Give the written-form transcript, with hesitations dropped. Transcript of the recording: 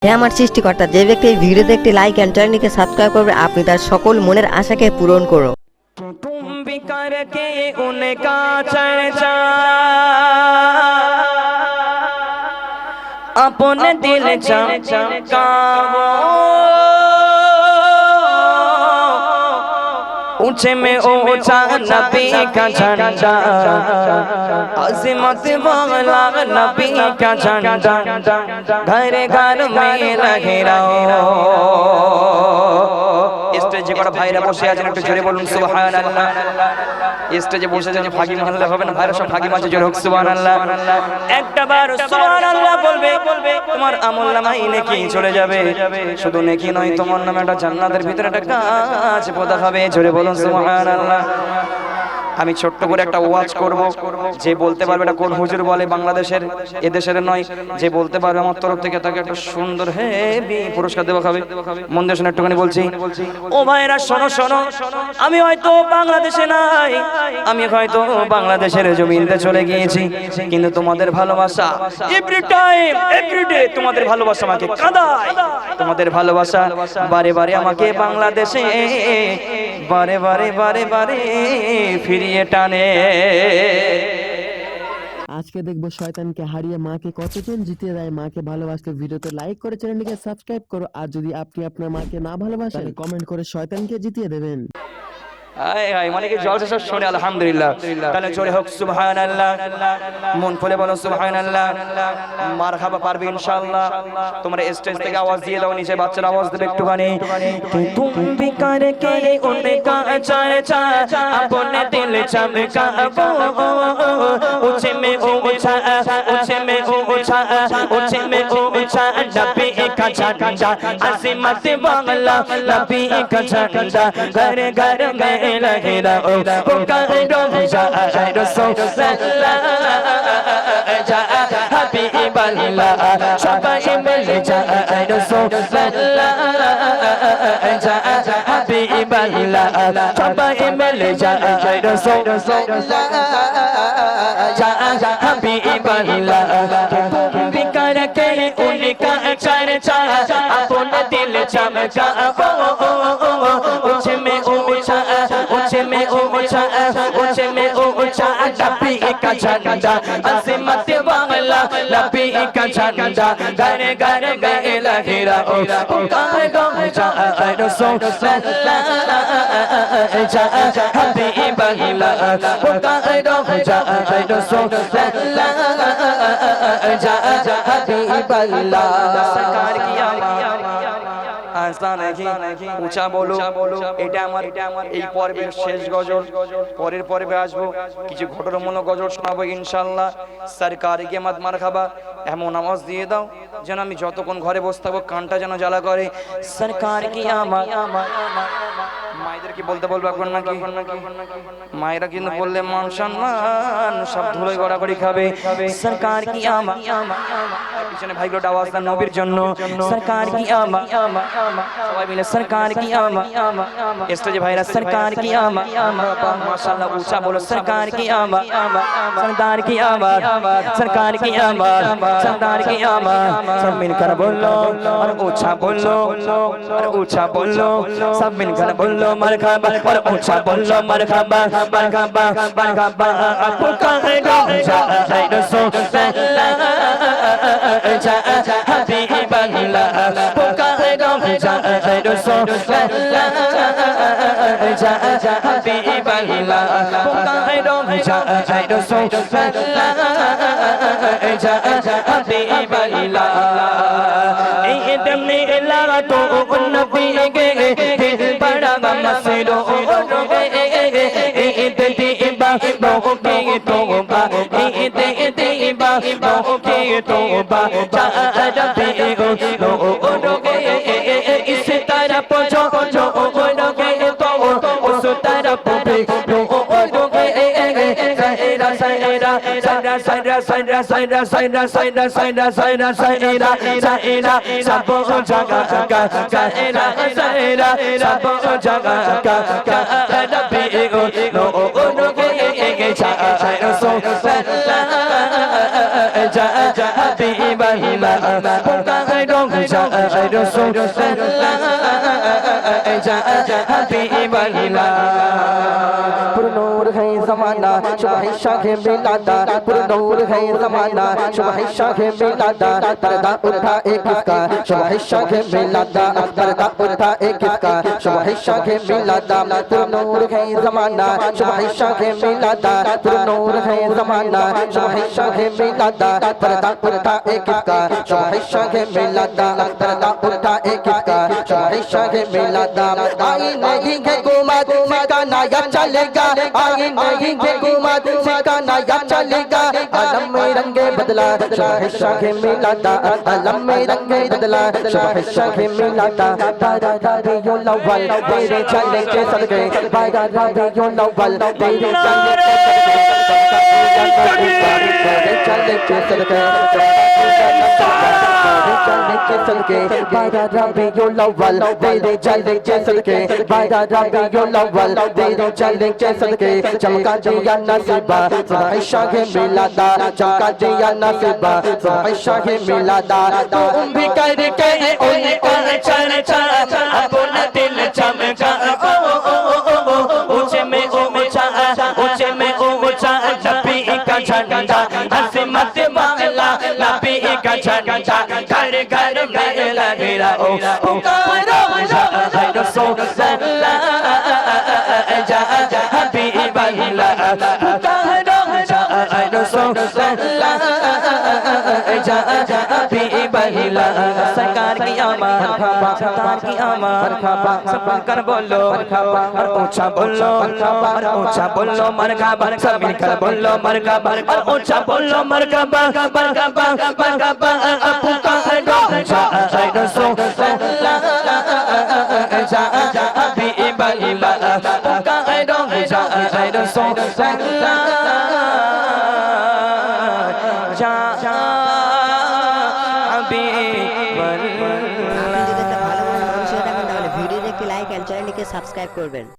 হে আমার সৃষ্টিকর্তা, যে ব্যক্তি এই ভিডিওতে একটি লাইক এন্ড চ্যানেলটিকে সাবস্ক্রাইব করবে, আপনি তার সকল মনের আশাকে পূরণ করো। तुम भी करके उनका चर्चा अपने दिल चमकाओ, ऊंचे में ऊंचा नबी का झंडा, अज़ीमत वाला नबी का झंडा घर घर में लहराओ। স্টেজে করা ভাইরা বসে আছেন, একটু জোরে বলুন সুবহানাল্লাহ। স্টেজে বসে আছেন, ফাঁকি মারলে হবে না, ভাইরা সব ফাঁকি মারছে, জোরে হোক সুবহানাল্লাহ। একটা বার সুবহানাল্লাহ বলবে, তোমার আমলনামায় নেকি চলে যাবে। শুধু নেকি নয়, তোমার নামে একটা জান্নাতের ভিতরে একটা গাছ পোঁতা হবে, জোরে বলুন সুবহানাল্লাহ। আমি ছোট্ট করে একটা ওয়াজ করব, যে বলতে পারবে এটা কোন হুজুর বলে বাংলাদেশের, এদেশের নয়, যে বলতে পারবে আমার তরফ থেকে তাকে একটা সুন্দর হেভি পুরস্কার দেওয়া হবে। মন দিয়ে শুনে একটুখানি বলছি, ও ভাইরা শোনো শোনো, আমি হয়তো বাংলাদেশে নাই, আমি হয়তো বাংলাদেশের জমিনতে চলে গিয়েছি, কিন্তু তোমাদের ভালোবাসা এভরি টাইম এভরিডে, তোমাদের ভালোবাসা আমাকে কাঁদায়, তোমাদের ভালোবাসা বারে বারে আমাকে বাংলাদেশে বারে বারে বারে বারে ফিরিয়ে টানে। আজকে দেখবো শয়তানকে হারিয়ে মাকে কতজন জিতিয়ে দেয়। মাকে ভালোবাসলে ভিডিওতে লাইক করে চ্যানেলটিকে সাবস্ক্রাইব করো, আর যদি আপনি আপনার মাকে না ভালোবাসেন কমেন্ট করে শয়তানকে জিতিয়ে দেবেন। হায় হায়, মানে কি জলসা সব শুনে আলহামদুলিল্লাহ, তাহলে জোরে হোক সুবহানাল্লাহ, মন খুলে বলো সুবহানাল্লাহ। মারহাবা পারবে ইনশাআল্লাহ। তোমরা স্টেজ থেকে আওয়াজ দিয়ে দাও, নিচে বাচ্চারা আওয়াজ দেবে একটুখানি। তুম भी करके उनका चर्चा अपने दिल चमकाओ, ऊंचे में ऊंचा ऊंचे में ऊंचा ऊंचे में ऊंचा नबी का झंडा, अज़ीमत वाला नबी का झंडा घर घर में लहराओ। पुकारो जा रसूलल्लाह, जा हबीबल्लाह, सबाई मिल जा रसूलल्लाह, जा हबीबल्लाह, सबाई मिल जा रसूलल्लाह, जा हबीबल्लाह। तुम भी करके उनका चर्चा अपने दिल चमकाओ, ऊंचे में ऊंचा ऊंचे में ऊंचा ऊंचे में ऊंचा नबी का झंडा, अज़ीमत वाला नबी का झंडा घर घर में लहराओ। पुकारो जा रसूलल्लाह, जा हबीबल्लाह, पुकारो जा रसूलल्लाह, जा हबीबल्लाह। सरकार की উঁচা বলো, এটা আমার এই পর্বের শেষ গজল। পরের পর্বে আসবো, কিছু ঘটনামূলক গজল শোনাবো ইনশাআল্লাহ। সরকার কি আমত মারহাবা, এমন আওয়াজ দিয়ে দাও যেন আমি যতক্ষণ ঘরে বসে থাকবো কানটা যেন জ্বালা করে। সরকার কি আমত, মায়েদের কি বলতে বলবো এখন নাকি? মায়েরা কিন্তু বললে মান সম্মান সব ধুলোয় গড়াগড়ি খাবে। সরকার কি আমত, পিছনে ভাইগুলো আওয়াজ দেন নবীর জন্য। সরকার কি আমত, সবাই মিলে সরকার কি আমত। স্টেজে ভাইরা সরকার কি আমত, মাশাআল্লাহ উঁচা বলো সরকার কি আমত, সরদার কি আমত, সরকার কি আমত, সরদার কি আমত। সব মিলकर बोलो और ऊंचा बोलो और ऊंचा बोलो, सब मिलकर बोलो मरहबा और ऊंचा बोलो मरहबा मरहबा मरहबा। पुकारो जा रसूलल्लाह, जा हबीबल्लाह, पुकारो जा रसूलल्लाह, जा हबीबल्लाह, पुकारो जा रसूलल्लाह, जा हबीबल्लाह। ईद मिला तो नबी के दिल बड़ा मसरूर ईद दीबा बहु की तौबा, ईद दीबा बहु की तौबा, जा रबी रोगे इस तरफ जो जो रोगे तो उस तरफ भी रोगे। सैरा सैरा सैरा सैरा सैरा सैरा सैरा सैरा सैरा सैरा सैरा सैरा सब जगह का सैरा सैरा सब जगह का नबी रोगे जा रसूलल्लाह, जा हबीब হাবিবাল্লাহ পুকারে যায় রাসূলুল্লাহ হাবিবাল্লাহ पुरनूर है ज़माना सुबह शाह मिलादा पुरनूर है ज़माना सुबह शाह मिलादा पर्दा उठा एक किसका सुबह शाह मिलादा पर्दा उठा एक किसका सुबह शाह मिलादा पुरनूर है ज़माना सुबह शाह मिलादा पुरनूर है ज़माना सुबह शाह मिलादा पर्दा उठा एक किसका सुबह शाह मिलादा पर्दा उठा एक किसका सुबह शाह मिलादा आई नहीं है गुमात सिकाना या चलेगा आई नहीं है गुमात सिकाना या चलेगा आलम में रंगे बदला सुबह शाह मिलादा आलम में रंगे बदला सुबह शाह मिलादा बारा रबियुल अव्वल तेरे चलने के सदके बारा रबियुल अव्वल तेरे चलने के सदके सदके बारा रबियुल अव्वल तेरे चलने के सदके बारा रबियुल अव्वल तेरे चलने के सदके चमका दिया नसीबा सुबह शाह मिलादा चमका दिया नसीबा सुबह शाह मिलादा तुम भी करके उनका चर्चा अपना दिल चमका ऊंचे में ऊंचा नबी का झंडा अज़मत वाला नबी का झंडा घर घर में लग रहा हो पुकारो रसूलुल्लाह जा हबीबल्लाह पुकारो रसूलुल्लाह जा हबीबल्लाह सरकार की आमद सरकार की आमद सब कर बोलो और ऊंचा बोलो और ऊंचा बोलो मरहबा सब मिलकर बोलो मरहबा और ऊंचा बोलो मरहबा मरहबा मरहबा पुकारो रसूलुल्लाह जा हबीबल्लाह पुकारो रसूलुल्लाह जा আপনি যদি একটা ভালো মনের মানুষ হয়ে থাকেন তাহলে ভিডিওতে একটি লাইক এন্ড চ্যানেলটিকে সাবস্ক্রাইব করবেন।